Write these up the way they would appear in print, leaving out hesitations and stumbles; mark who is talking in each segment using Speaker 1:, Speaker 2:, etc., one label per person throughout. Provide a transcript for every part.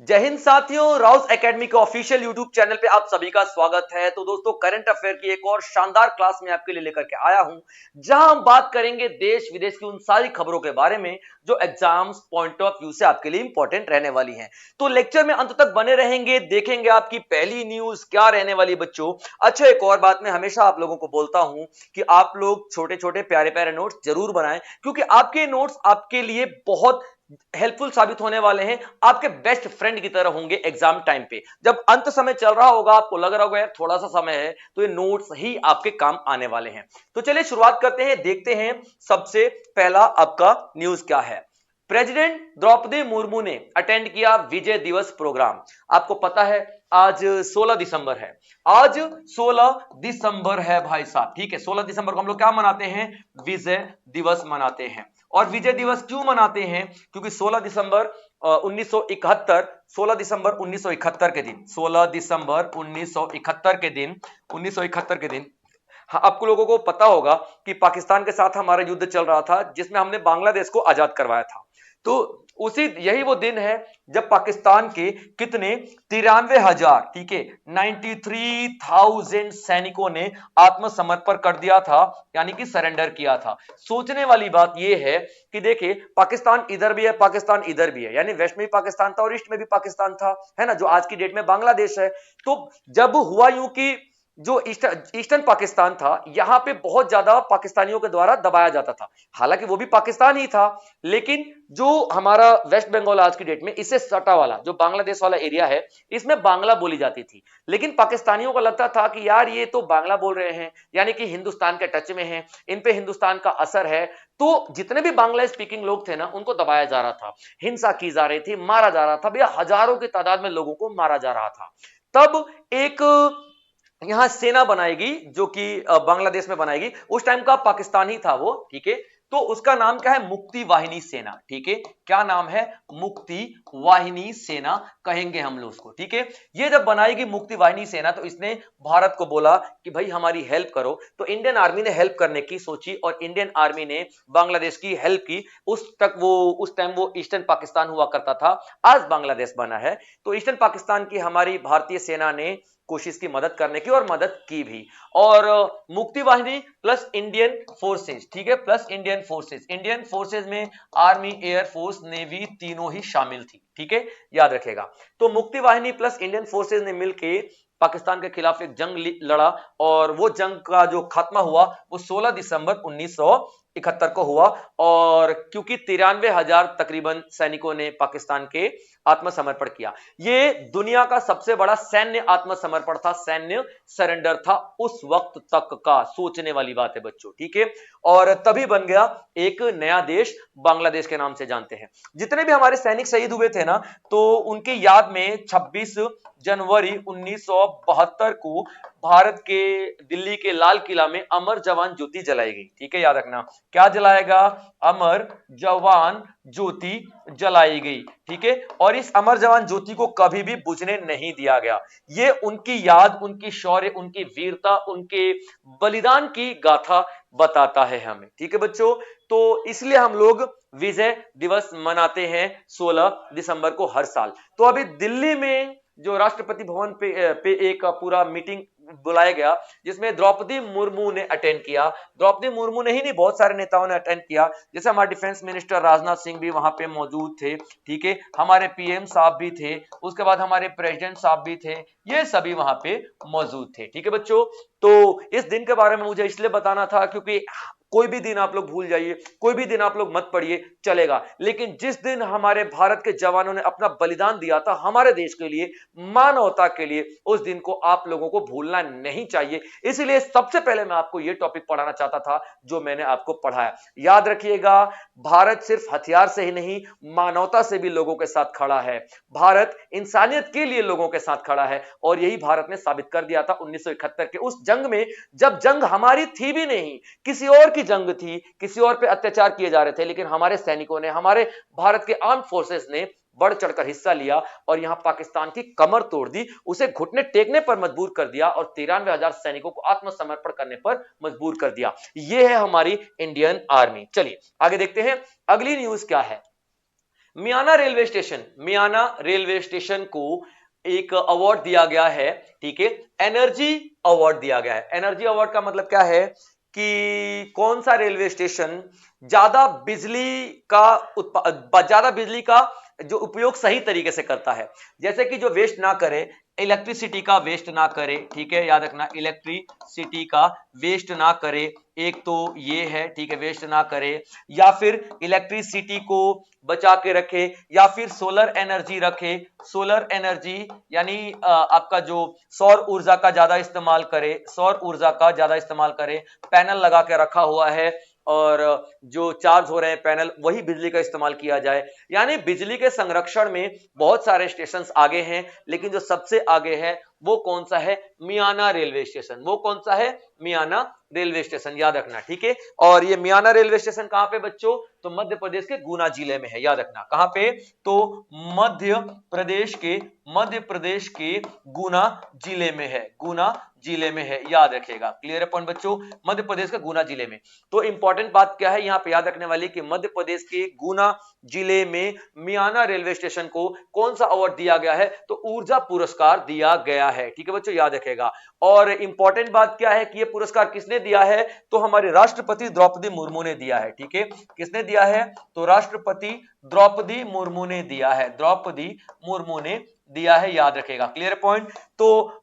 Speaker 1: जय हिंद साथियों, Rouse academy के ऑफिशियल यूट्यूब चैनल पे आप सभी का स्वागत है। तो दोस्तों, करंट अफेयर की एक और शानदार क्लास में आपके लिए लेकर के आया हूं, जहां हम बात करेंगे देश विदेश की उन सारी खबरों के बारे में जो एग्जाम्स पॉइंट ऑफ व्यू से आपके लिए इंपॉर्टेंट रहने वाली हैं। तो लेक्चर में अंत तक बने रहेंगे, देखेंगे आपकी पहली न्यूज क्या रहने वाली है बच्चों। अच्छा, एक और बात मैं हमेशा आप लोगों को बोलता हूं कि आप लोग छोटे छोटे प्यारे प्यारे नोट्स जरूर बनाएं, क्योंकि आपके नोट्स आपके लिए बहुत हेल्पफुल साबित होने वाले हैं, आपके बेस्ट फ्रेंड की तरह होंगे एग्जाम टाइम पे। जब अंत समय चल रहा होगा, आपको लग रहा होगा यार थोड़ा सा समय है, तो ये नोट्स ही आपके काम आने वाले हैं। तो चलिए शुरुआत करते हैं, देखते हैं सबसे पहला आपका न्यूज क्या है। प्रेसिडेंट द्रौपदी मुर्मू ने अटेंड किया विजय दिवस प्रोग्राम। आपको पता है आज 16 दिसंबर है। आज 16 दिसंबर है भाई साहब, ठीक है। 16 दिसंबर को हम लोग क्या मनाते हैं? विजय दिवस मनाते हैं। और विजय दिवस क्यों मनाते हैं? क्योंकि 16 दिसंबर 1971, 16 दिसंबर 1971 के दिन, 16 दिसंबर 1971 के दिन, 1971 के दिन, हाँ, आपको लोगों को पता होगा कि पाकिस्तान के साथ हमारा युद्ध चल रहा था, जिसमें हमने बांग्लादेश को आजाद करवाया था। तो उसी यही वो दिन है जब पाकिस्तान के कितने 93,000, ठीक है, 93,000 सैनिकों ने आत्मसमर्पण कर दिया था, यानी कि सरेंडर किया था। सोचने वाली बात यह है कि देखिए, पाकिस्तान इधर भी है, पाकिस्तान इधर भी है, यानी वेस्ट में भी पाकिस्तान था और ईस्ट में भी पाकिस्तान था, है ना, जो आज की डेट में बांग्लादेश है। तो जब हुआ यूं कि जो ईस्टर्न पाकिस्तान था, यहां पे बहुत ज्यादा पाकिस्तानियों के द्वारा दबाया जाता था। हालांकि वो भी पाकिस्तान ही था, लेकिन जो हमारा वेस्ट बंगाल आज की डेट में इससे सटा वाला जो बांग्लादेश वाला एरिया है, इसमें बांग्ला बोली जाती थी। लेकिन पाकिस्तानियों को लगता था कि यार ये तो बांग्ला बोल रहे हैं, यानी कि हिंदुस्तान के टच में है, इन पे हिंदुस्तान का असर है। तो जितने भी बांग्ला स्पीकिंग लोग थे ना, उनको दबाया जा रहा था, हिंसा की जा रही थी, मारा जा रहा था भैया, हजारों की तादाद में लोगों को मारा जा रहा था। तब एक यहां सेना बनाएगी, जो कि बांग्लादेश में बनाएगी। उस टाइम का पाकिस्तान ही था वो, ठीक है। तो उसका नाम क्या है? मुक्ति वाहिनी सेना, ठीक है। क्या नाम है? मुक्ति वाहिनी सेना कहेंगे हम लोग उसको, ठीक है। ये जब बनाएगी मुक्ति वाहिनी सेना, तो इसने भारत को बोला कि भाई हमारी हेल्प करो। तो इंडियन आर्मी ने हेल्प करने की सोची और इंडियन आर्मी ने बांग्लादेश की हेल्प की। उस टाइम वो ईस्टर्न पाकिस्तान हुआ करता था, आज बांग्लादेश बना है। तो ईस्टर्न पाकिस्तान की हमारी भारतीय सेना ने कोशिश की मदद करने की, और मदद की भी। और मुक्ति वाहिनी प्लस इंडियन फोर्सेस, ठीक है, प्लस इंडियन फोर्सेस में आर्मी, एयर फोर्स, नेवी तीनों ही शामिल थी, ठीक है, याद रखेगा। तो मुक्ति वाहिनी प्लस इंडियन फोर्सेस ने मिलकर पाकिस्तान के खिलाफ एक जंग लड़ा, और वो जंग का जो खात्मा हुआ वो 16 दिसंबर 1971 को हुआ। और क्योंकि 93,000 तकरीबन सैनिकों ने पाकिस्तान के आत्मसमर्पण किया, ये दुनिया का सबसे बड़ा सैन्य आत्मसमर्पण था, सैन्य सरेंडर था उस वक्त तक का। सोचने वाली बात है बच्चों, ठीक है। और तभी बन गया एक नया देश, बांग्लादेश के नाम से जानते हैं। जितने भी हमारे सैनिक शहीद हुए थे ना, तो उनकी याद में 26 जनवरी 1972 को भारत के दिल्ली के लाल किला में अमर जवान ज्योति जलाई गई, ठीक है, याद रखना। क्या जलाएगा? अमर जवान ज्योति जलाई गई, ठीक है। और इस अमर जवान ज्योति को कभी भी बुझने नहीं दिया गया। ये उनकी याद, उनकी शौर्य, उनकी वीरता, उनके बलिदान की गाथा बताता है हमें, ठीक है बच्चों। तो इसलिए हम लोग विजय दिवस मनाते हैं 16 दिसंबर को हर साल। तो अभी दिल्ली में जो राष्ट्रपति भवन पे एक पूरा मीटिंग बुलाया गया, जिसमें द्रौपदी मुर्मू ने अटेंड किया। द्रौपदी मुर्मू ने ही नहीं, बहुत सारे नेताओं ने अटेंड किया, जैसे हमारे डिफेंस मिनिस्टर राजनाथ सिंह भी वहां पे मौजूद थे, ठीक है, हमारे पीएम साहब भी थे, उसके बाद हमारे प्रेसिडेंट साहब भी थे, ये सभी वहां पे मौजूद थे, ठीक है बच्चों। तो इस दिन के बारे में मुझे इसलिए बताना था क्योंकि कोई भी दिन आप लोग भूल जाइए, कोई भी दिन आप लोग मत पढ़िए, चलेगा, लेकिन जिस दिन हमारे भारत के जवानों ने अपना बलिदान दिया था हमारे देश के लिए, मानवता के लिए, उस दिन को आप लोगों को भूलना नहीं चाहिए। इसलिए सबसे पहले मैं आपको यह टॉपिक पढ़ाना चाहता था जो मैंने आपको पढ़ाया। याद रखिएगा, भारत सिर्फ हथियार से ही नहीं, मानवता से भी लोगों के साथ खड़ा है। भारत इंसानियत के लिए लोगों के साथ खड़ा है, और यही भारत ने साबित कर दिया था 1971 के उस जंग में, जब जंग हमारी थी भी नहीं, किसी और की जंग थी, किसी और पे अत्याचार किए जा रहे थे, लेकिन हमारे सैनिकों ने, हमारे भारत के आर्म फोर्सेस ने बढ़ चढ़कर हिस्सा लिया और यहां पाकिस्तान की कमर तोड़ दी, उसे घुटने टेकने पर मजबूर कर दिया और 93,000 सैनिकों को आत्मसमर्पण करने पर मजबूर कर दिया। यह है हमारी इंडियन आर्मी। चलिए आगे देखते हैं, अगली न्यूज क्या है। मियाना रेलवे स्टेशन को एक अवार्ड दिया गया है, ठीक है, एनर्जी अवार्ड दिया गया है। एनर्जी अवार्ड का मतलब क्या है कि कौन सा रेलवे स्टेशन ज्यादा बिजली का जो उपयोग सही तरीके से करता है, जैसे कि जो वेस्ट ना करे, इलेक्ट्रिसिटी का वेस्ट ना करे, ठीक है, याद रखना, इलेक्ट्रिसिटी का वेस्ट ना करे, एक तो ये है, ठीक है, वेस्ट ना करे, या फिर इलेक्ट्रिसिटी को बचा के रखे, या फिर सोलर एनर्जी रखे। सोलर एनर्जी यानी आपका जो सौर ऊर्जा का ज्यादा इस्तेमाल करे, सौर ऊर्जा का ज्यादा इस्तेमाल करे, पैनल लगा के रखा हुआ है और जो चार्ज हो रहे हैं पैनल, वही बिजली का इस्तेमाल किया जाए। यानी बिजली के संरक्षण में बहुत सारे स्टेशन आगे हैं, लेकिन जो सबसे आगे है वो कौन सा है? मियाना रेलवे स्टेशन। वो कौन सा है? मियाना रेलवे स्टेशन, याद रखना, ठीक है। और ये मियाना रेलवे स्टेशन कहां पे बच्चों? तो मध्य प्रदेश के गुना जिले में है, याद रखना, कहां पे? तो मध्य प्रदेश के गुना जिले में है, गुना जिले में है, याद रखिएगा। क्लियर है पॉइंट बच्चों? मध्य प्रदेश के गुना जिले में। तो इंपॉर्टेंट बात क्या है यहां पे याद रखने वाली कि मध्य प्रदेश के गुना जिले में मियाना रेलवे स्टेशन को कौन सा अवार्ड दिया गया है? तो ऊर्जा पुरस्कार दिया गया है, ठीक है बच्चों, याद रखेगा। और इंपॉर्टेंट बात क्या है कि यह पुरस्कार किसने दिया है? तो हमारे राष्ट्रपति द्रौपदी मुर्मू ने दिया है, ठीक है। किसने दिया है? तो राष्ट्रपति द्रौपदी मुर्मू ने दिया है, द्रौपदी मुर्मू ने दिया है, याद रखेगा। Clear point? तो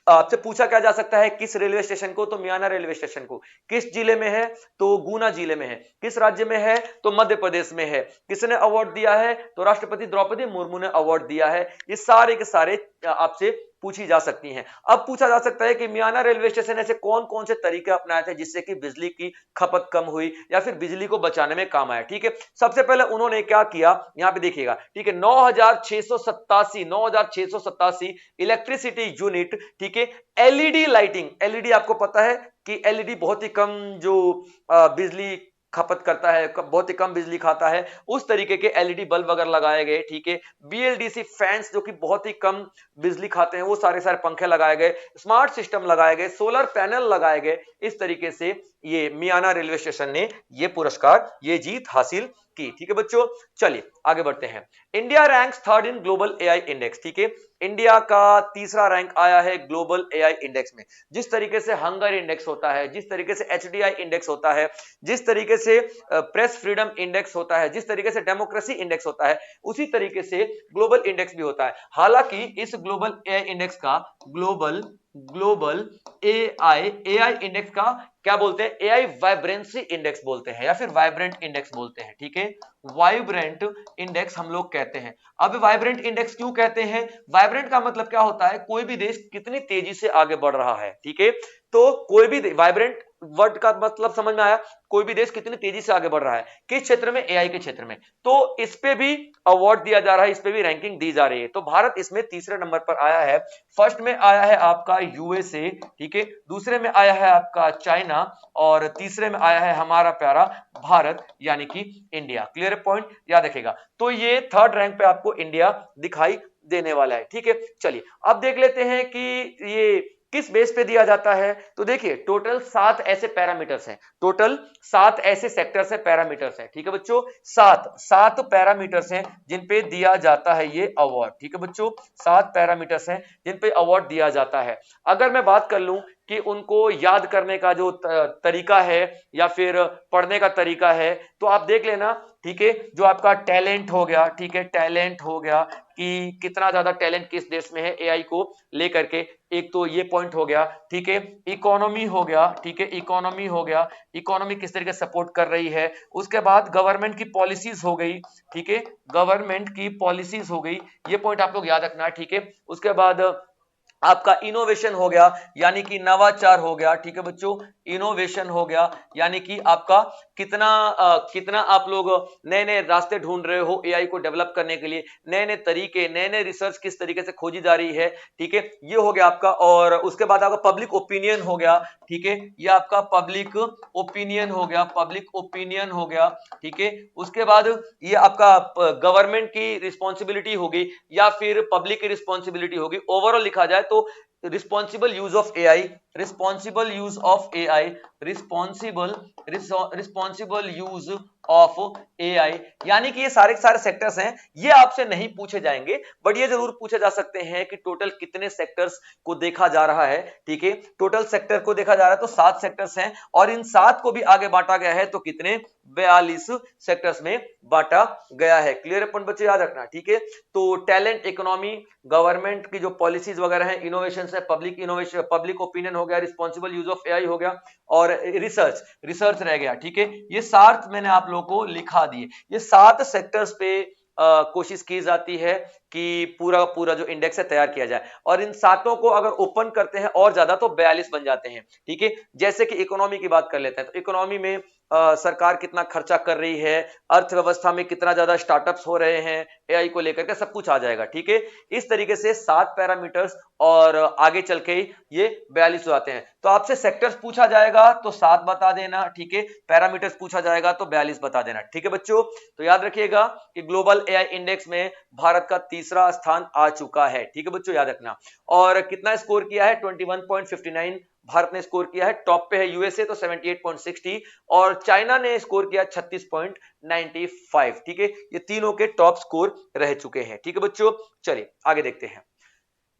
Speaker 1: आपसे पूछा क्या जा सकता है किस रेलवे स्टेशन को? तो मियाना रेलवे स्टेशन को। किस जिले में है? तो गुना जिले में है। किस राज्य में है? तो मध्य प्रदेश में है। किसने अवार्ड दिया है? तो राष्ट्रपति द्रौपदी मुर्मू ने अवार्ड दिया है। ये सारे के सारे आपसे पूछी जा सकती हैं। अब पूछा जा सकता है कि मियाना रेलवे स्टेशन ऐसे कौन कौन से तरीके अपनाए थे जिससे कि बिजली की खपत कम हुई या फिर बिजली को बचाने में काम आया, ठीक है। सबसे पहले उन्होंने क्या किया, यहां पे देखिएगा, ठीक है, 9687 इलेक्ट्रिसिटी यूनिट, ठीक है, एलईडी लाइटिंग। एलईडी आपको पता है कि एलईडी बहुत ही कम जो बिजली खपत करता है, बहुत ही कम बिजली खाता है, उस तरीके के एलईडी बल्ब वगैरह लगाए गए, ठीक है। बीएलडीसी फैंस जो कि बहुत ही कम बिजली खाते हैं, वो सारे सारे पंखे लगाए गए, स्मार्ट सिस्टम लगाए गए, सोलर पैनल लगाए गए। इस तरीके से ये मियाना रेलवे स्टेशन ने ये पुरस्कार, ये जीत हासिल की, ठीक है बच्चों। चलिए आगे बढ़ते हैं। India ranks third in global AI index, ठीक है। इंडिया का तीसरा रैंक आया है ग्लोबल एआई इंडेक्स में। जिस तरीके से हंगर इंडेक्स होता है, जिस तरीके से एचडीआई इंडेक्स होता है, जिस तरीके से प्रेस फ्रीडम इंडेक्स होता है, जिस तरीके से डेमोक्रेसी इंडेक्स होता है, उसी तरीके से ग्लोबल इंडेक्स भी होता है। हालांकि इस ग्लोबल एआई इंडेक्स का ग्लोबल एआई इंडेक्स का क्या बोलते हैं? एआई वाइब्रेंसी इंडेक्स बोलते हैं या फिर वाइब्रेंट इंडेक्स बोलते हैं, ठीक है। वाइब्रेंट इंडेक्स हम लोग कहते हैं। अब वाइब्रेंट इंडेक्स क्यों कहते हैं? वाइब्रेंट का मतलब क्या होता है? कोई भी देश कितनी तेजी से आगे बढ़ रहा है, ठीक है। तो कोई भी वाइब्रेंट वर्ड का मतलब समझ में आया? कोई भी देश कितनी तेजी से आगे बढ़ रहा है, किस क्षेत्र में? एआई के क्षेत्र में। तो इस पे भी अवार्ड दिया जा रहा है, इस पे भी रैंकिंग दी जा रही है। तो भारत इसमें तीसरे नंबर पर आया है। फर्स्ट में आया है आपका यूएसए, ठीक है, दूसरे में आया है आपका चाइना और तीसरे में आया है हमारा प्यारा भारत यानी कि इंडिया। क्लियर पॉइंट, याद रखेगा। तो ये थर्ड रैंक पे आपको इंडिया दिखाई देने वाला है, ठीक है। चलिए अब देख लेते हैं कि ये किस बेस पे दिया जाता है। तो देखिए टोटल 7 ऐसे पैरामीटर्स हैं, टोटल 7 ऐसे सेक्टर्स है, पैरामीटर्स हैं, ठीक है बच्चों। 7 पैरामीटर्स हैं जिन पे दिया जाता है ये अवार्ड, ठीक है बच्चों। 7 पैरामीटर्स हैं जिन पे अवार्ड दिया जाता है। अगर मैं बात कर लूं कि उनको याद करने का जो तरीका है या फिर पढ़ने का तरीका है, तो आप देख लेना, ठीक है। जो आपका टैलेंट हो गया, ठीक है, टैलेंट हो गया कि कितना ज्यादा टैलेंट किस देश में है एआई को लेकर के, एक तो ये पॉइंट हो गया, ठीक है। इकोनॉमी हो गया, ठीक है, इकोनॉमी हो गया, इकोनॉमी किस तरीके से सपोर्ट कर रही है। उसके बाद गवर्नमेंट की पॉलिसीज हो गई, ठीक है, गवर्नमेंट की पॉलिसीज हो गई, ये पॉइंट आप लोग याद रखना, ठीक है। उसके बाद आपका इनोवेशन हो गया यानी कि नवाचार हो गया, ठीक है बच्चों, इनोवेशन हो गया यानी कि आपका कितना आप लोग नए नए रास्ते ढूंढ रहे हो एआई को डेवलप करने के लिए, नए नए तरीके, नए नए रिसर्च किस तरीके से खोजी जा रही है, ठीक है, ये हो गया आपका। और उसके बाद आपका पब्लिक ओपिनियन हो गया, ठीक है, ये आपका पब्लिक ओपिनियन हो गया, पब्लिक ओपिनियन हो गया, ठीक है। उसके बाद ये आपका गवर्नमेंट की रिस्पॉन्सिबिलिटी होगी या फिर पब्लिक की रिस्पॉन्सिबिलिटी होगी। ओवरऑल लिखा जाए तो responsible use of AI, responsible use of AI, responsible use of AI. यानी कि ये सारे के सारे सेक्टर्स हैं, ये आपसे नहीं पूछे जाएंगे, बट ये जरूर पूछे जा सकते हैं कि टोटल कितने सेक्टर्स को देखा जा रहा है। ठीक है, टोटल सेक्टर को देखा जा रहा है तो 7 सेक्टर्स हैं, और इन 7 को भी आगे बांटा गया है, तो कितने 42 सेक्टर्स में बांटा गया है। क्लियर है बच्चे, याद रखना। ठीक है, तो टैलेंट इकोनॉमी, गवर्नमेंट की जो पॉलिसीज वगैरह हैं, इनोवेशन है, पब्लिक इनोवेशन, पब्लिक ओपिनियन हो गया, रिस्पॉन्सिबल यूज ऑफ एआई हो गया, और रिसर्च रिसर्च रह गया। ठीक है, ये 7 मैंने आप लोगों को लिखा दिए। ये 7 सेक्टर्स पे कोशिश की जाती है कि पूरा पूरा जो इंडेक्स है तैयार किया जाए, और इन 7 को अगर ओपन करते हैं और ज्यादा तो 42 बन जाते हैं। ठीक है, जैसे कि इकोनॉमी की बात कर लेते हैं, तो इकोनॉमी में सरकार कितना खर्चा कर रही है, अर्थव्यवस्था में कितना ज्यादा स्टार्टअप्स हो रहे हैं एआई को लेकर के, सब कुछ आ जाएगा। ठीक है, इस तरीके से 7 पैरामीटर्स, और आगे चल के ये 42 हो जाते हैं। तो आपसे सेक्टर्स पूछा जाएगा तो 7 बता देना। ठीक है, पैरामीटर्स पूछा जाएगा तो 42 बता देना। ठीक है बच्चों, तो याद रखिएगा कि ग्लोबल एआई इंडेक्स में भारत का तीसरा स्थान आ चुका है। ठीक है बच्चों, याद रखना। और कितना स्कोर किया है, 21.59 भारत ने स्कोर किया है। टॉप पे है यूएसए तो 78.60, और चाइना ने स्कोर किया 36.95। ठीक है, ये तीनों के टॉप स्कोर रह चुके हैं। ठीक है बच्चों, चलिए आगे देखते हैं।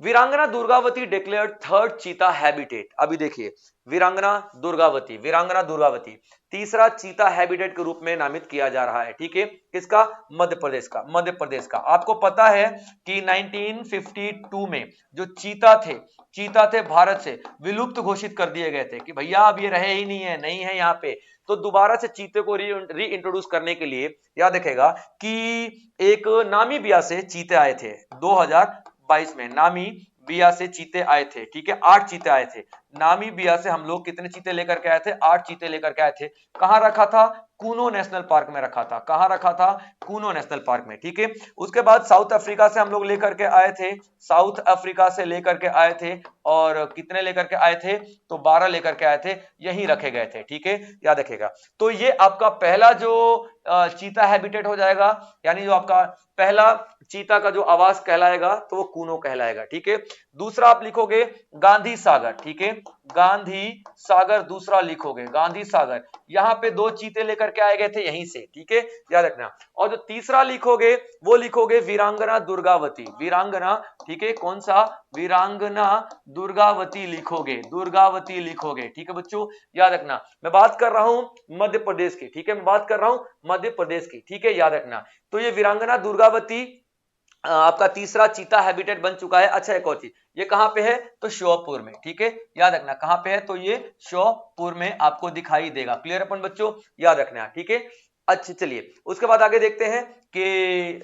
Speaker 1: वीरांगना दुर्गावती डिक्लेयर्ड थर्ड चीता हैबिटेट। अभी देखिए, वीरांगना दुर्गावती तीसरा चीता हैबिटेट के रूप में नामित किया जा रहा है। ठीक है, किसका, मध्य प्रदेश का। आपको पता है कि 1952 में जो चीता थे भारत से विलुप्त घोषित कर दिए गए थे कि भैया अब ये रहे ही नहीं है यहाँ पे। तो दोबारा से चीते को री इंट्रोड्यूस करने के लिए याद रखेगा कि एक नामीबिया से चीते आए थे 2022 में। नामीबिया से चीते आए थे। ठीक है, 8 चीते आए थे नामीबिया से। हम लोग कितने चीते लेकर के आए थे, 8 चीते लेकर के आए थे। कहां रखा था, कूनो नेशनल पार्क में रखा था। कहां रखा था, कूनो नेशनल पार्क में। ठीक है, उसके बाद साउथ अफ्रीका से हम लोग लेकर के आए थे, साउथ अफ्रीका से लेकर के आए थे, और कितने लेकर के आए थे, तो 12 लेकर के आए थे, यहीं रखे गए थे। ठीक है, याद रखेगा। तो ये आपका पहला जो चीता हैबिटेट हो जाएगा, यानी जो आपका पहला चीता का जो आवास कहलाएगा तो वो कूनो कहलाएगा। ठीक है, दूसरा आप लिखोगे गांधी सागर। ठीक है, गांधी सागर दूसरा लिखोगे, गांधी सागर। यहां पे 2 चीते लेकर के आए गए थे यहीं से। ठीक है, याद रखना। और जो तीसरा लिखोगे वो लिखोगे वीरांगना दुर्गावती, वीरांगना। ठीक है, कौन सा, वीरांगना दुर्गावती लिखोगे। ठीक है बच्चों, याद रखना। मैं बात कर रहा हूं मध्य प्रदेश की। ठीक है, मैं बात कर रहा हूं मध्य प्रदेश की। ठीक है, याद रखना। तो ये वीरांगना दुर्गावती आपका तीसरा चीता हैबिटेट बन चुका है। अच्छा, एक और चीज, ये कहां पे है, तो श्योपुर में। ठीक है, याद रखना कहां पे है, तो ये श्योपुर में आपको दिखाई देगा। क्लियर अपन बच्चों, याद रखना। ठीक है, अच्छा चलिए उसके बाद आगे देखते हैं कि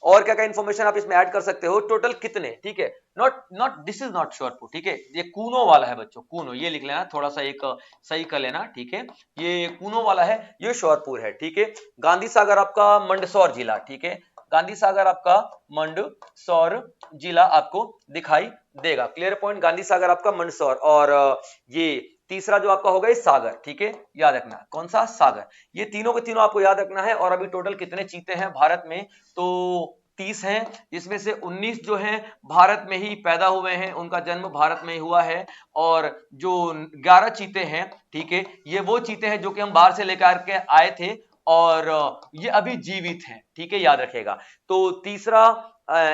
Speaker 1: और क्या क्या इंफॉर्मेशन आप इसमें ऐड कर सकते हो। टोटल कितने, ठीक है, नॉट दिस इज नॉट श्योरपुर। ठीक है, ये कूनो वाला है बच्चों, कूनो, ये लिख लेना, थोड़ा सा एक सही कर लेना। ठीक है, ये कूनो वाला है, ये श्योरपुर है। ठीक है, गांधी सागर आपका मंदसौर जिला। ठीक है, गांधी सागर आपका मंदसौर जिला आपको दिखाई देगा। क्लियर पॉइंट, गांधी सागर आपका मंदसौर। और ये तीसरा जो आपका होगा ये सागर। ठीक है, याद रखना, कौन सा, सागर। ये तीनों के तीनों आपको याद रखना है। और अभी टोटल कितने चीते हैं भारत में, तो 30 हैं, जिसमें से 19 जो हैं भारत में ही पैदा हुए हैं, उनका जन्म भारत में ही हुआ है। और जो 11 चीते हैं, ठीक है, ये वो चीते हैं जो कि हम बाहर से लेकर के आए थे, और ये अभी जीवित हैं। ठीक है, याद रखेगा। तो तीसरा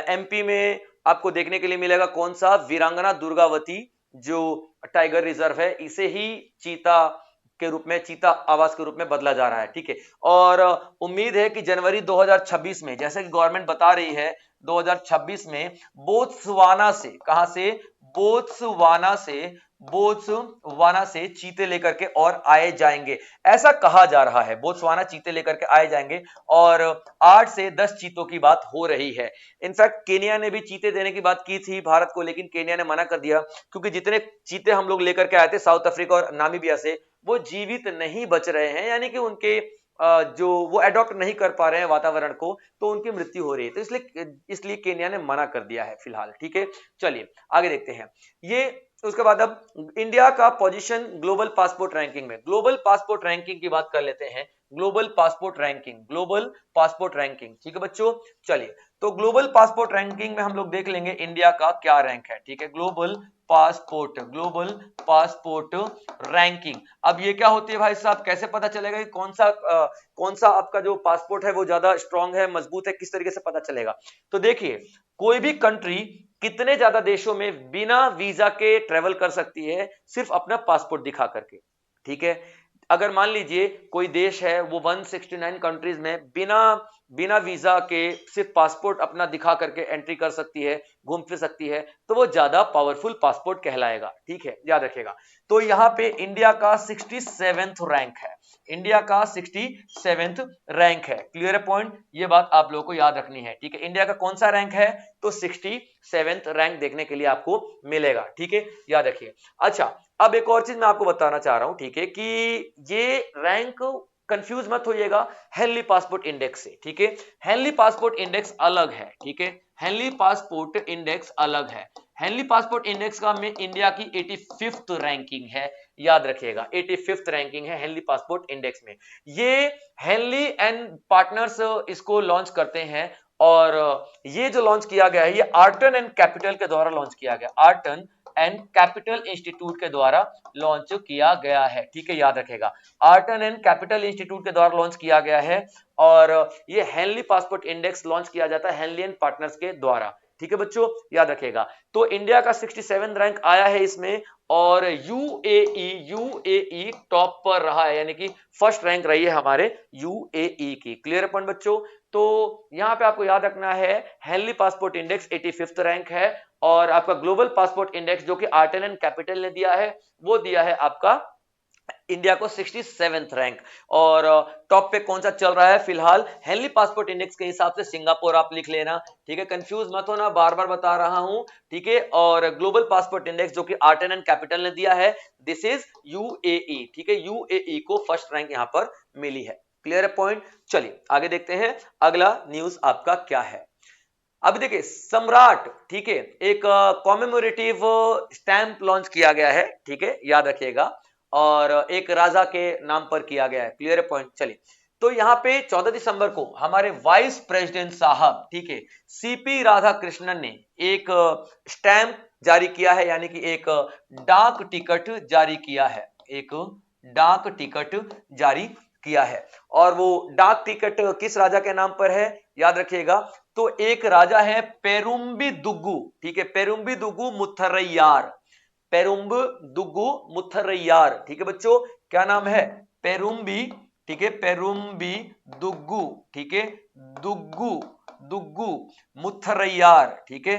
Speaker 1: एमपी में आपको देखने के लिए मिलेगा कौन सा, वीरांगना दुर्गावती, जो टाइगर रिजर्व है, इसे ही चीता के रूप में, चीता आवास के रूप में बदला जा रहा है। ठीक है, और उम्मीद है कि जनवरी 2026 में, जैसे कि गवर्नमेंट बता रही है, 2026 में बोत्सवाना से, कहां से, बोत्सवाना से चीते लेकर के और आए जाएंगे, ऐसा कहा जा रहा है। बोत्सवाना चीते लेकर के आए जाएंगे, और 8 से 10 चीतों की बात हो रही है। इनफैक्ट केनिया ने भी चीते देने की बात की थी भारत को, लेकिन केनिया ने मना कर दिया, क्योंकि जितने चीते हम लोग लेकर के आए थे साउथ अफ्रीका और नामीबिया से, वो जीवित नहीं बच रहे हैं, यानी कि उनके जो वो एडॉप्ट नहीं कर पा रहे हैं वातावरण को, तो उनकी मृत्यु हो रही है। तो इसलिए केनिया ने मना कर दिया है फिलहाल। ठीक है, चलिए आगे देखते हैं। ये उसके बाद अब इंडिया का पोजीशन ग्लोबल पासपोर्ट रैंकिंग में, ग्लोबल पासपोर्ट रैंकिंग की बात कर लेते हैं। Global passport ranking, global passport ranking, ठीक है बच्चों। चलिए, तो ग्लोबल पासपोर्ट रैंकिंग में हम लोग देख लेंगे इंडिया का क्या रैंक है, ठीक है। Global passport ranking. अब ये क्या होती है भाई साहब, कैसे पता चलेगा कि कौन सा आपका जो पासपोर्ट है वो ज्यादा स्ट्रांग है, मजबूत है, किस तरीके से पता चलेगा? तो देखिए, कोई भी कंट्री कितने ज्यादा देशों में बिना वीजा के ट्रेवल कर सकती है, सिर्फ अपना पासपोर्ट दिखा करके, ठीक है। अगर मान लीजिए कोई देश है वो 169 कंट्रीज में बिना बिना वीजा के सिर्फ पासपोर्ट अपना दिखा करके एंट्री कर सकती है, घूम फिर सकती है, तो वो ज्यादा पावरफुल पासपोर्ट कहलाएगा, ठीक है, याद रखिएगा। तो यहाँ पे इंडिया का 67th रैंक है, इंडिया का 67th रैंक है। क्लियर है पॉइंट? ये बात आप लोगों को याद रखनी है, ठीक है। इंडिया का कौन सा रैंक है? तो 67th रैंक देखने के लिए आपको मिलेगा, ठीक है, याद रखिए। अच्छा, अब एक और चीज मैं आपको बताना चाह रहा हूं, ठीक है, कि ये रैंक कंफ्यूज मत होइएगा हेनली पासपोर्ट इंडेक्स से, ठीक है। हेनली पासपोर्ट इंडेक्स अलग है, ठीक है, हेनली पासपोर्ट इंडेक्स अलग है। हेनली पासपोर्ट इंडेक्स का में इंडिया की 85th रैंकिंग है, याद रखिएगा, 85th रैंकिंग है हेनली पासपोर्ट इंडेक्स में। ये हेनली एंड पार्टनर्स इसको लॉन्च करते हैं, और ये जो लॉन्च किया गया है ये आर्टन एंड कैपिटल के द्वारा लॉन्च किया गया, आर्टन एंड कैपिटल इंस्टीट्यूट के द्वारा लॉन्च किया गया है, ठीक है, याद रखेगा, आर्टन एंड कैपिटल इंस्टीट्यूट के द्वारा लॉन्च किया गया है। और ये हेनली पासपोर्ट इंडेक्स लॉन्च किया जाता है हेनली एंड पार्टनर्स के द्वारा, ठीक है बच्चों, याद रखेगा। तो इंडिया का 67 रैंक आया है इसमें, और यूएई टॉप पर रहा है, यानी कि फर्स्ट रैंक रही है हमारे यूएई की। क्लियर पॉइंट बच्चों? तो यहां पे आपको याद रखना है Henley passport index 85th rank है, और आपका ग्लोबल पासपोर्ट इंडेक्स जो कि आर्टन एंड कैपिटल ने दिया है, वो दिया है आपका इंडिया को 67th रैंक। और टॉप पे कौन सा चल रहा है फिलहाल? हेनली पासपोर्ट इंडेक्स के हिसाब से सिंगापुर आप लिख लेना, ठीक है, कंफ्यूज मत होना, बार बार बता रहा हूं, ठीक है। और ग्लोबल पासपोर्ट इंडेक्स जो कि आर्टन एंड कैपिटल ने दिया है, दिस इज यूएई, ठीक है, यूएई को फर्स्ट रैंक यहां पर मिली है। क्लियर है पॉइंट? चलिए आगे देखते हैं, अगला न्यूज आपका क्या है। अब देखिए, सम्राट, ठीक है, एक कॉमेमोरेटिव स्टैंप लॉन्च किया गया है, ठीक है, याद रखिएगा, और एक राजा के नाम पर किया गया है। Clear point? चलिए, तो यहाँ पे 14 दिसंबर को हमारे वाइस प्रेसिडेंट साहब, ठीक है, सीपी राधाकृष्णन ने एक स्टैंप जारी किया है, यानी कि एक डाक टिकट जारी किया है, एक डाक टिकट जारी किया है। और वो डाक टिकट किस राजा के नाम पर है, याद रखिएगा। तो एक राजा है पेरुम्बी दुग्गू, ठीक है, पेरुम्बी दुग्गू मुथरैयार, पेरुम्ब दुग्गू मुथरैयार, ठीक है बच्चों, क्या नाम है? पेरुम्बी, ठीक है, पेरुम्बी दुग्गू, ठीक है, दुग्गू दुग्गू मुथरैयार, ठीक है,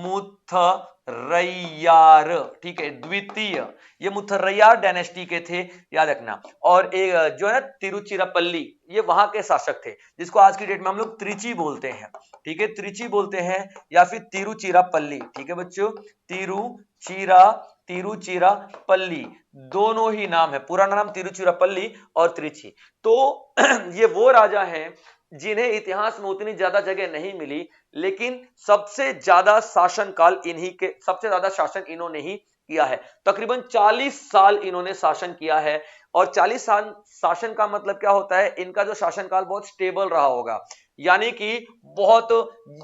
Speaker 1: मुथरैयार, ठीक है, द्वितीय, ये मुथरैयार डायनेस्टी के थे, याद रखना। और एक जो है तिरुचिरापल्ली, ये वहां के शासक थे, जिसको आज की डेट में हम लोग त्रिची बोलते हैं, ठीक है, त्रिची बोलते हैं या फिर तिरुचिरापल्ली, ठीक है बच्चों, तिरुचिरापल्ली, दोनों ही नाम है, पुराना नाम तिरुचिरापल्ली और त्रिची। तो ये वो राजा हैं जिन्हें इतिहास में उतनी ज्यादा जगह नहीं मिली, लेकिन सबसे ज्यादा शासनकाल इन्हीं के, सबसे ज्यादा शासन इन्होंने ही किया है। तकरीबन 40 साल इन्होंने शासन किया है, और 40 साल शासन का मतलब क्या होता है? इनका जो शासनकाल बहुत स्टेबल रहा होगा, यानी कि बहुत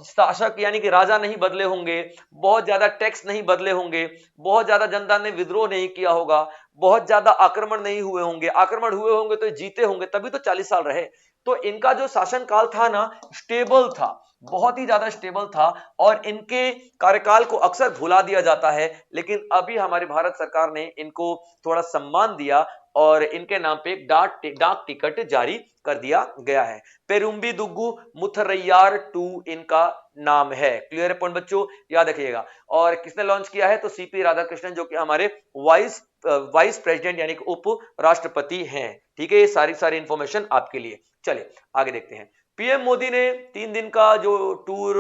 Speaker 1: शासक यानी कि राजा नहीं बदले होंगे, बहुत ज्यादा टैक्स नहीं बदले होंगे, बहुत ज्यादा जनता ने विद्रोह नहीं किया होगा, बहुत ज्यादा आक्रमण नहीं हुए होंगे, आक्रमण हुए होंगे तो जीते होंगे, तभी तो 40 साल रहे। तो इनका जो शासनकाल था ना, स्टेबल था, बहुत ही ज्यादा स्टेबल था, और इनके कार्यकाल को अक्सर भुला दिया जाता है, लेकिन अभी हमारी भारत सरकार ने इनको थोड़ा सम्मान दिया, और इनके नाम पे एक डाक टिकट जारी कर दिया गया है। पेरुम्बी दुग्गू मुथरैयार 2 इनका नाम है। क्लियर पॉइंट बच्चों, याद रखिएगा। और किसने लॉन्च किया है? तो सीपी राधाकृष्णन, जो कि हमारे वाइस प्रेसिडेंट यानी कि उप राष्ट्रपति हैं, ठीक है। ये सारी इंफॉर्मेशन आपके लिए। चलिए आगे देखते हैं। पीएम मोदी ने 3 दिन का जो टूर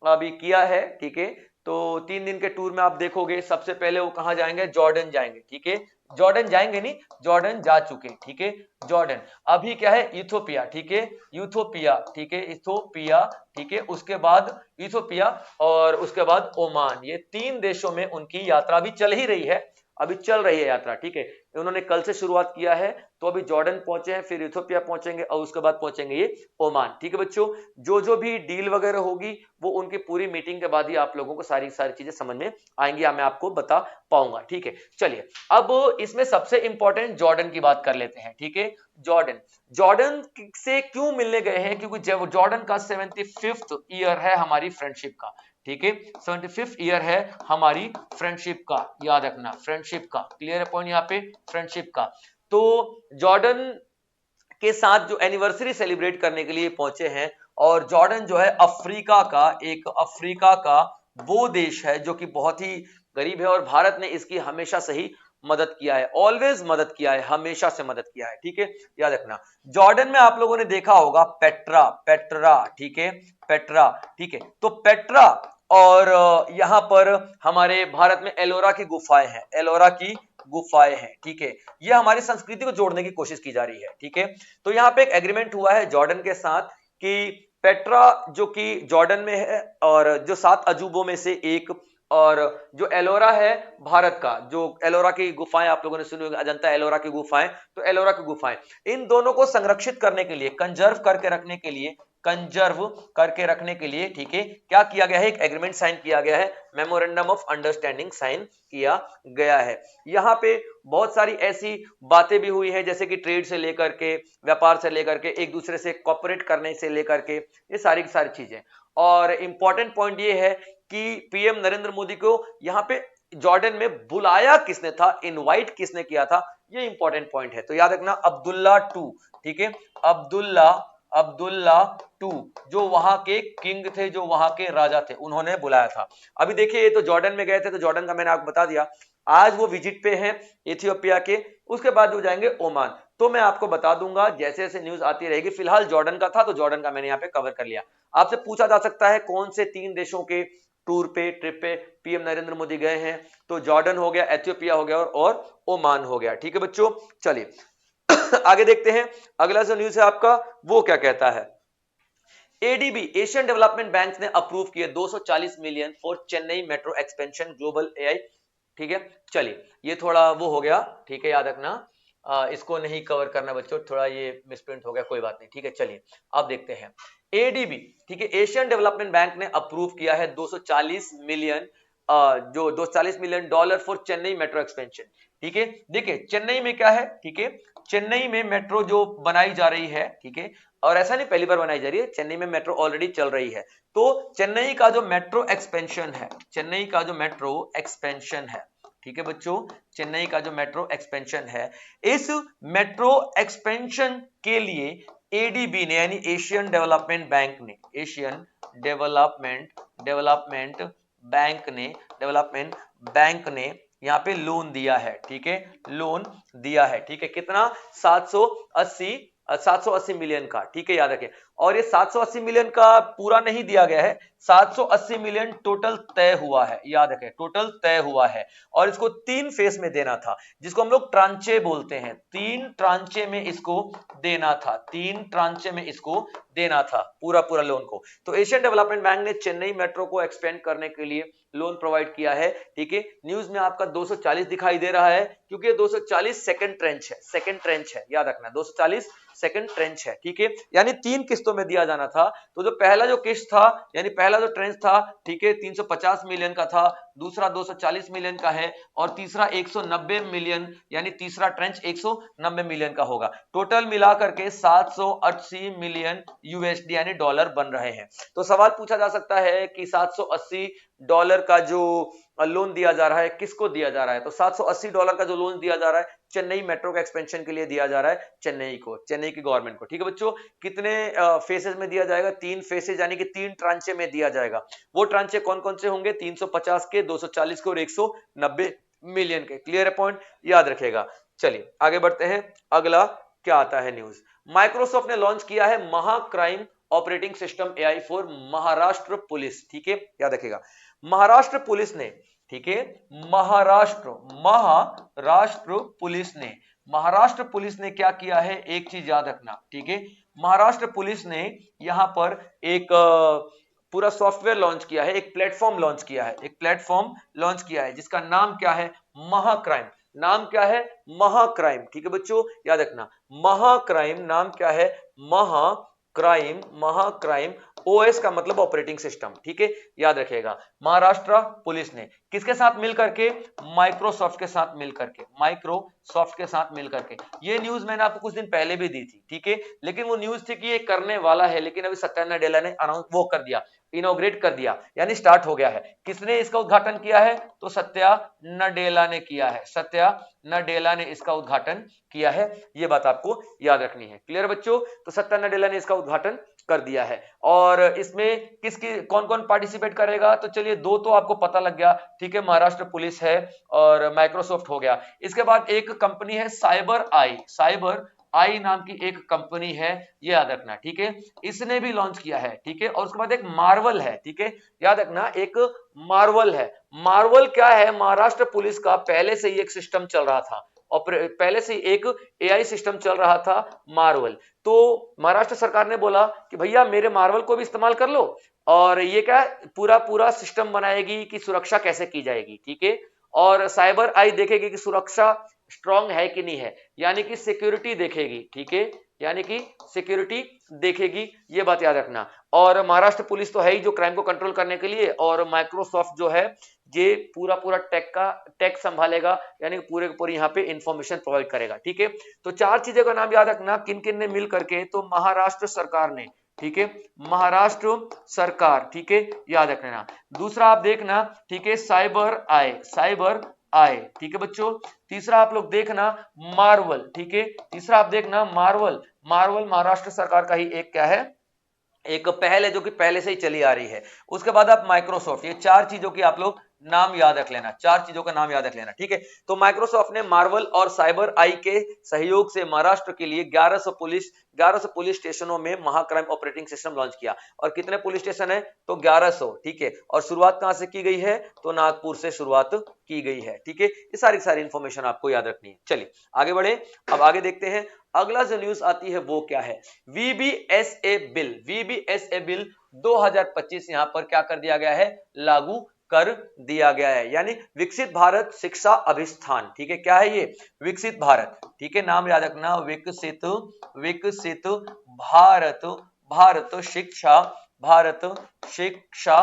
Speaker 1: अभी किया है, ठीक है, तो 3 दिन के टूर में आप देखोगे सबसे पहले वो कहां जाएंगे, जॉर्डन जाएंगे, ठीक है। जॉर्डन जाएंगे नहीं, जॉर्डन जा चुके, ठीक है। जॉर्डन अभी क्या है, इथोपिया, ठीक है। इथोपिया, ठीक है, इथोपिया, ठीक है। उसके बाद इथोपिया और उसके बाद ओमान, ये 3 देशों में उनकी यात्रा भी चल ही रही है, अभी चल रही है यात्रा, ठीक है। उन्होंने कल से शुरुआत किया है, तो अभी जॉर्डन पहुंचे हैं, फिर इथोपिया पहुंचेंगे और उसके बाद पहुंचेंगे ये ओमान, ठीक है बच्चों। जो जो भी डील वगैरह होगी वो उनकी पूरी मीटिंग के बाद ही आप लोगों को सारी सारी चीजें समझ में आएंगी, मैं आपको बता पाऊंगा, ठीक है। चलिए अब इसमें सबसे इंपॉर्टेंट जॉर्डन की बात कर लेते हैं, ठीक है। जॉर्डन, जॉर्डन से क्यों मिलने गए हैं, क्योंकि जब जॉर्डन का 75th ईयर है हमारी फ्रेंडशिप का, ठीक है। 75th ईयर है हमारी फ्रेंडशिप का, याद रखना, फ्रेंडशिप का, क्लियर है पॉइंट यहाँ पे, फ्रेंडशिप का। तो जॉर्डन के साथ जो एनिवर्सरी सेलिब्रेट करने के लिए पहुंचे हैं, और जॉर्डन जो है अफ्रीका का, एक अफ्रीका का वो देश है जो कि बहुत ही गरीब है, और भारत ने इसकी हमेशा से ही मदद किया है, ऑलवेज मदद किया है, हमेशा से मदद किया है, ठीक है। याद रखना, जॉर्डन में आप लोगों ने देखा होगा पेट्रा, पेट्रा, ठीक है, पेट्रा, ठीक है। तो पेट्रा और यहां पर हमारे भारत में एलोरा की गुफाएं हैं, एलोरा की गुफाएं हैं, ठीक है। ये हमारी संस्कृति को जोड़ने की कोशिश की जा रही है, ठीक है। तो यहाँ पे एक एग्रीमेंट हुआ है जॉर्डन के साथ कि पेट्रा जो कि जॉर्डन में है और जो 7 अजूबों में से एक, और जो एलोरा है भारत का, जो एलोरा की गुफाएं आप लोगों ने सुनी होगी, अजंता एलोरा की गुफाएं, तो एलोरा की गुफाएं, इन दोनों को संरक्षित करने के लिए, कंजर्व करके रखने के लिए, कंजर्व करके रखने के लिए, ठीक है, क्या किया गया है, एक एग्रीमेंट साइन किया गया है, मेमोरेंडम ऑफ अंडरस्टैंडिंग साइन किया गया है। यहाँ पे बहुत सारी ऐसी बातें भी हुई है, जैसे कि ट्रेड से लेकर के, व्यापार से लेकर के, एक दूसरे से कॉपरेट करने से लेकर के, ये सारी की सारी चीजें। और इंपॉर्टेंट पॉइंट ये है कि पीएम नरेंद्र मोदी को यहाँ पे जॉर्डन में बुलाया किसने था, इनवाइट किसने किया था, ये इंपॉर्टेंट पॉइंट है। तो याद रखना, अब्दुल्ला टू, ठीक है, अब्दुल्ला, अब्दुल्ला टू, जो वहां के किंग थे, जो वहां के राजा थे, उन्होंने बुलाया था। अभी देखिए, ये तो जॉर्डन में गए थे, तो जॉर्डन का मैंने आपको बता दिया, आज वो विजिट पे हैं इथियोपिया के, उसके बाद वो जाएंगे ओमान। तो मैं आपको बता दूंगा जैसे जैसे न्यूज आती रहेगी। फिलहाल जॉर्डन का था, तो जॉर्डन का मैंने यहाँ पे कवर कर लिया। आपसे पूछा जा सकता है कौन से 3 देशों के टूर पे, ट्रिप पे पीएम नरेंद्र मोदी गए हैं, तो जॉर्डन हो गया, एथियोपिया हो गया और ओमान हो गया, ठीक है बच्चों। चलिए आगे देखते हैं, अगला जो न्यूज है आपका वो क्या कहता है। एडीबी, एशियन डेवलपमेंट बैंक ने अप्रूव किए 240 million for Chennai metro expansion global AI, ठीक है। चलिए ये थोड़ा वो हो गया, ठीक है, याद रखना, इसको नहीं कवर करना बच्चों, थोड़ा ये मिसप्रिंट हो गया, कोई बात नहीं, ठीक है। चलिए अब देखते हैं एडीबी, ठीक है, एशियन डेवलपमेंट बैंक ने अप्रूव किया है 240 मिलियन, जो $240 million for Chennai metro expansion, ठीक है। देखिए चेन्नई में क्या है, ठीक है, चेन्नई में मेट्रो जो बनाई जा रही है, ठीक है, और ऐसा नहीं पहली बार बनाई जा रही है, चेन्नई में मेट्रो ऑलरेडी चल रही है। तो चेन्नई का जो मेट्रो एक्सपेंशन है, चेन्नई का जो मेट्रो एक्सपेंशन है, ठीक है बच्चों, चेन्नई का जो मेट्रो एक्सपेंशन है, इस मेट्रो एक्सपेंशन के लिए एडीबी ने, यानी एशियन डेवलपमेंट बैंक ने, एशियन डेवलपमेंट बैंक ने यहाँ पे लोन दिया है, ठीक है, लोन दिया है, ठीक है, कितना, 780 मिलियन का, ठीक है, याद रखें। और ये 780 मिलियन का पूरा नहीं दिया गया है, 780 मिलियन टोटल तय हुआ है, याद रखें, टोटल तय हुआ है, और इसको 3 फेज में देना था, जिसको हम लोग ट्रांचे बोलते हैं, 3 ट्रांचे में इसको देना था, 3 ट्रांचे में इसको देना था पूरा पूरा लोन को। तो एशियन डेवलपमेंट बैंक ने चेन्नई मेट्रो को एक्सपेंड करने के लिए लोन प्रोवाइड किया है, ठीक है। न्यूज में आपका 240 दिखाई दे रहा है, क्योंकि 240 सेकंड ट्रेंच है, सेकंड ट्रेंच है, याद रखना, 240 सेकंड ट्रेंच है, ठीक है, यानी 3 किस्तों में दिया जाना था। तो जो पहला जो किस्त था, यानी पहला जो ट्रेंच था, ठीक है, 350 मिलियन का था, दूसरा 240 मिलियन का है, और तीसरा 190 मिलियन, यानी तीसरा ट्रेंच 190 मिलियन का होगा। टोटल मिलाकर के 780 मिलियन यूएसडी यानी डॉलर बन रहे हैं। तो सवाल पूछा जा सकता है कि $780 का जो लोन दिया जा रहा है, किसको दिया जा रहा है, तो $780 का जो लोन दिया जा रहा है, चेन्नई मेट्रो के एक्सपेंशन के लिए दिया जा रहा है, चेन्नई को, चेन्नई की गवर्नमेंट को, ठीक है बच्चों। कितने फेसेस में दिया जाएगा, 3 फेसेस, यानी कि 3 ट्रांचे में दिया जाएगा। वो ट्रांचे कौन कौन से होंगे, 350 के, 240 के और 190 मिलियन के, क्लियर है पॉइंट, याद रखेगा। चलिए आगे बढ़ते हैं, अगला क्या आता है न्यूज। माइक्रोसॉफ्ट ने लॉन्च किया है MahaCrime operating system AI for Maharashtra police, ठीक है, याद रखिएगा। महाराष्ट्र पुलिस ने, ठीक है, महाराष्ट्र पुलिस ने क्या किया है, एक चीज याद रखना, ठीक है, महाराष्ट्र पुलिस ने यहां पर एक पूरा सॉफ्टवेयर लॉन्च किया है, एक प्लेटफॉर्म लॉन्च किया है जिसका नाम क्या है, महाक्राइम। नाम क्या है, महाक्राइम, ठीक है बच्चों, याद रखना, महाक्राइम नाम क्या है, महाक्राइम ओएस का मतलब ऑपरेटिंग सिस्टम, ठीक है, याद रखिएगा। महाराष्ट्र पुलिस ने किसके साथ मिलकर के, माइक्रोसॉफ्ट के साथ मिलकर के, ये न्यूज मैंने आपको कुछ दिन पहले भी दी थी, ठीक है, लेकिन वो न्यूज थी कि ये करने वाला है, लेकिन अभी सत्या नडेला ने अनाउंस वो कर दिया, इनॉग्रेट कर दिया, यानी स्टार्ट हो गया है। किसने इसका उद्घाटन किया है, तो सत्या नडेला ने किया है, सत्या नडेला ने इसका उद्घाटन किया है, ये बात आपको याद रखनी है। क्लियर बच्चों, तो सत्या नडेला ने इसका उद्घाटन कर दिया है। और इसमें किसकी कौन कौन पार्टिसिपेट करेगा, तो चलिए दो तो आपको पता लग गया, ठीक है, महाराष्ट्र पुलिस है और माइक्रोसॉफ्ट हो गया। इसके बाद एक कंपनी है साइबर आई नाम की एक कंपनी है, ये याद रखना, ठीक है, इसने भी लॉन्च किया है, ठीक है। और उसके बाद एक मार्वल है, ठीक है, याद रखना, एक मार्वल है। मार्वल क्या है, महाराष्ट्र पुलिस का पहले से ही एक सिस्टम चल रहा था, और पहले से एक एआई सिस्टम चल रहा था, मार्वल। तो महाराष्ट्र सरकार ने बोला कि भैया मेरे मार्वल को भी इस्तेमाल कर लो, और ये क्या पूरा सिस्टम बनाएगी कि सुरक्षा कैसे की जाएगी, ठीक है। और साइबर आई देखेगी कि सुरक्षा स्ट्रांग है कि नहीं है, यानी कि सिक्योरिटी देखेगी, ठीक है, यानी कि सिक्योरिटी देखेगी, ये बात याद रखना। और महाराष्ट्र पुलिस तो है ही जो क्राइम को कंट्रोल करने के लिए, और माइक्रोसॉफ्ट जो है ये पूरा टेक संभालेगा, यानी पूरे पूरी यहाँ पे इंफॉर्मेशन प्रोवाइड करेगा, ठीक है। तो चार चीजों का नाम याद रखना, किन किन ने मिल करके, तो महाराष्ट्र सरकार ने, ठीक है, महाराष्ट्र सरकार, ठीक है, याद रखना। दूसरा आप देखना, ठीक है, साइबर आई, ठीक है बच्चों। तीसरा आप लोग देखना मार्वल, ठीक है, तीसरा आप देखना मार्वल महाराष्ट्र सरकार का ही एक क्या है, एक पहल है जो कि पहले से ही चली आ रही है। उसके बाद आप माइक्रोसॉफ्ट, ये चार चीजों की आप लोग नाम याद रख लेना, चार चीजों का नाम याद रख लेना, ठीक है। तो माइक्रोसॉफ्ट ने मार्वल और साइबर आई के सहयोग से महाराष्ट्र के लिए 1100 पुलिस स्टेशनों में महाक्राइम ऑपरेटिंग सिस्टम लॉन्च किया। और कितने पुलिस स्टेशन है, तो 1100, ठीक है। और शुरुआत कहां से की गई है, तो नागपुर से शुरुआत की गई है, ठीक है। ये सारी इंफॉर्मेशन आपको याद रखनी है। चलिए आगे बढ़े, अब आगे देखते हैं अगला जो न्यूज आती है वो क्या है, वीबीएसए बिल 2025 यहां पर क्या कर दिया गया है, लागू कर दिया गया है, यानी विकसित भारत शिक्षा अभिस्थान, ठीक है, क्या है ये, विकसित भारत, ठीक है, नाम याद रखना, विकसित भारत शिक्षा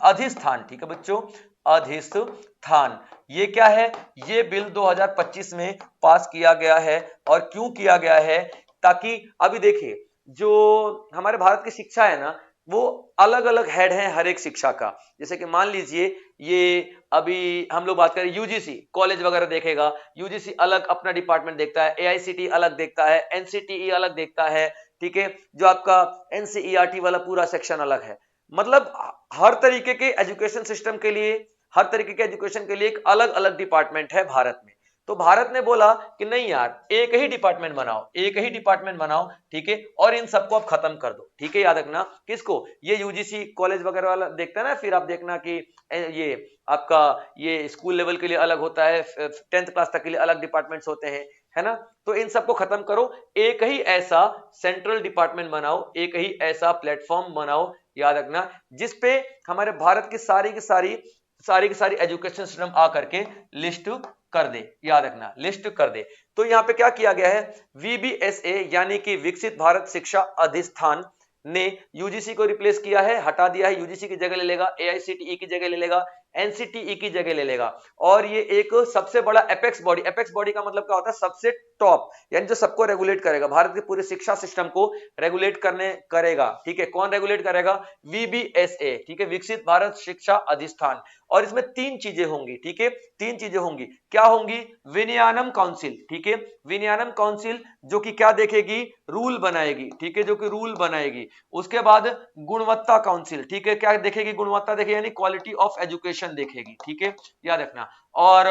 Speaker 1: अधिस्थान, ठीक है बच्चों, अधिस्थान। ये क्या है, ये बिल 2025 में पास किया गया है। और क्यों किया गया है, ताकि अभी देखिए जो हमारे भारत की शिक्षा है ना, वो अलग अलग हेड है हर एक शिक्षा का। जैसे कि मान लीजिए ये अभी हम लोग बात करें यूजीसी, कॉलेज वगैरह देखेगा, यूजीसी अलग अपना डिपार्टमेंट देखता है, एआईसीटी अलग देखता है, एनसीटीई अलग देखता है, ठीक है, जो आपका एनसीईआरटी वाला पूरा सेक्शन अलग है। मतलब हर तरीके के एजुकेशन सिस्टम के लिए, हर तरीके के एजुकेशन के लिए एक अलग अलग डिपार्टमेंट है भारत में। तो भारत ने बोला कि नहीं यार, एक ही डिपार्टमेंट बनाओ, ठीक है, और इन सबको आप खत्म कर दो, ठीक है, याद रखना, किसको, ये यूजीसी कॉलेज वगैरह वाला देखता है ना, फिर आप देखना कि ये आपका ये स्कूल लेवल के लिए अलग होता है, 10th क्लास तक के लिए अलग डिपार्टमेंट्स होते हैं, है ना। तो इन सबको खत्म करो, एक ही ऐसा सेंट्रल डिपार्टमेंट बनाओ, एक ही ऐसा प्लेटफॉर्म बनाओ, याद रखना, जिसपे हमारे भारत की सारी एजुकेशन सिस्टम आकर के लिस्ट कर दे, याद रखना, लिस्ट कर दे। तो यहां पे क्या किया गया है, वीबीएसए यानी कि विकसित भारत शिक्षा अधिस्थान ने यूजीसी को रिप्लेस किया है, हटा दिया है, यूजीसी की जगह ले लेगा, एआईसीटीई की जगह ले लेगा, एनसीटीई की जगह ले लेगा। और ये एक सबसे बड़ा एपेक्स बॉडी का मतलब क्या होता है, सबसे टॉप, यानी जो सबको रेगुलेट करेगा, भारत के पूरे शिक्षा सिस्टम को रेगुलेट करेगा, ठीक है। कौन रेगुलेट करेगा, वीबीएसए, ठीक है, विकसित भारत शिक्षा अधिष्ठान। और इसमें तीन चीजें होंगी, ठीक है, तीन चीजें होंगी, क्या होंगी, विनयानम काउंसिल, ठीक है, विनयानम काउंसिल जो कि क्या देखेगी, रूल बनाएगी, ठीक है, जो कि रूल बनाएगी। उसके बाद गुणवत्ता काउंसिल, ठीक है, क्या देखेगी, गुणवत्ता देखेगी, यानी क्वालिटी ऑफ एजुकेशन क्वेश्चन देखेगी, ठीक है, याद रखना। और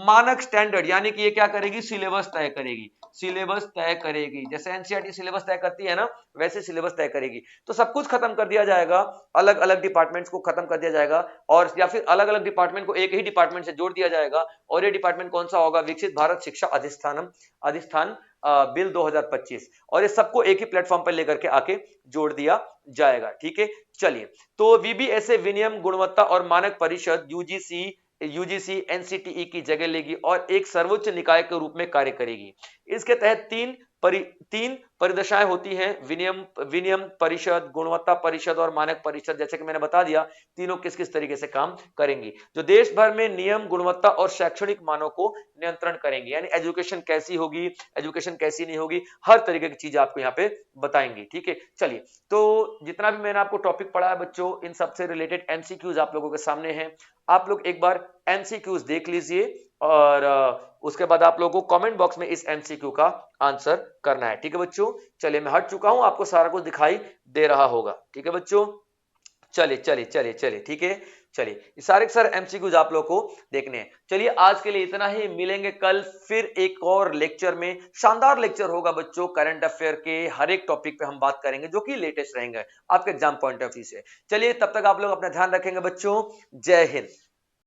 Speaker 1: मानक स्टैंडर्ड यानी कि ये क्या करेगी, सिलेबस तय करेगी, सिलेबस तय करेगी, जैसे एनसीईआरटी सिलेबस तय करती है ना, वैसे सिलेबस तय करेगी। तो सब कुछ खत्म कर दिया जाएगा, अलग अलग डिपार्टमेंट्स को खत्म कर दिया जाएगा, और या फिर अलग अलग डिपार्टमेंट को एक ही डिपार्टमेंट से जोड़ दिया जाएगा। और ये डिपार्टमेंट कौन सा होगा, विकसित भारत शिक्षा अधिष्ठान बिल 2025, और ये सबको एक ही प्लेटफॉर्म पर लेकर के आके जोड़ दिया जाएगा, ठीक है। चलिए, तो वीबीएसए विनियम गुणवत्ता और मानक परिषद यूजीसी एनसीटीई की जगह लेगी और एक सर्वोच्च निकाय के रूप में कार्य करेगी। इसके तहत तीन परिदशाएं होती हैं, विनियम परिषद, गुणवत्ता परिषद और मानक परिषद। जैसे कि मैंने बता दिया, तीनों किस किस तरीके से काम करेंगी, जो देश भर में नियम, गुणवत्ता और शैक्षणिक मानों को नियंत्रण करेंगे, यानी एजुकेशन कैसी होगी, एजुकेशन कैसी नहीं होगी, हर तरीके की चीज आपको यहाँ पे बताएंगी, ठीक है। चलिए, तो जितना भी मैंने आपको टॉपिक पढ़ा है बच्चों, इन सबसे रिलेटेड एमसीक्यूज आप लोगों के सामने हैं। आप लोग एक बार एमसीक्यूज देख लीजिए, और उसके बाद आप लोगों को कमेंट बॉक्स में इस एमसीक्यू का आंसर करना है, ठीक है बच्चों। चलिए, मैं हट चुका हूं, आपको सारा कुछ दिखाई दे रहा होगा, ठीक है बच्चों। चलिए चलिए चलिए चलिए, ठीक है। चलिए, ये सारे के सारे एमसीक्यूज आप लोग को देखने हैं। चलिए, आज के लिए इतना ही, मिलेंगे कल फिर एक और लेक्चर में। शानदार लेक्चर होगा बच्चों, करंट अफेयर के हर एक टॉपिक पे हम बात करेंगे जो कि लेटेस्ट रहेंगे आपके एग्जाम पॉइंट ऑफ व्यू से। चलिए, तब तक आप लोग अपना ध्यान रखेंगे बच्चों। जय हिंद।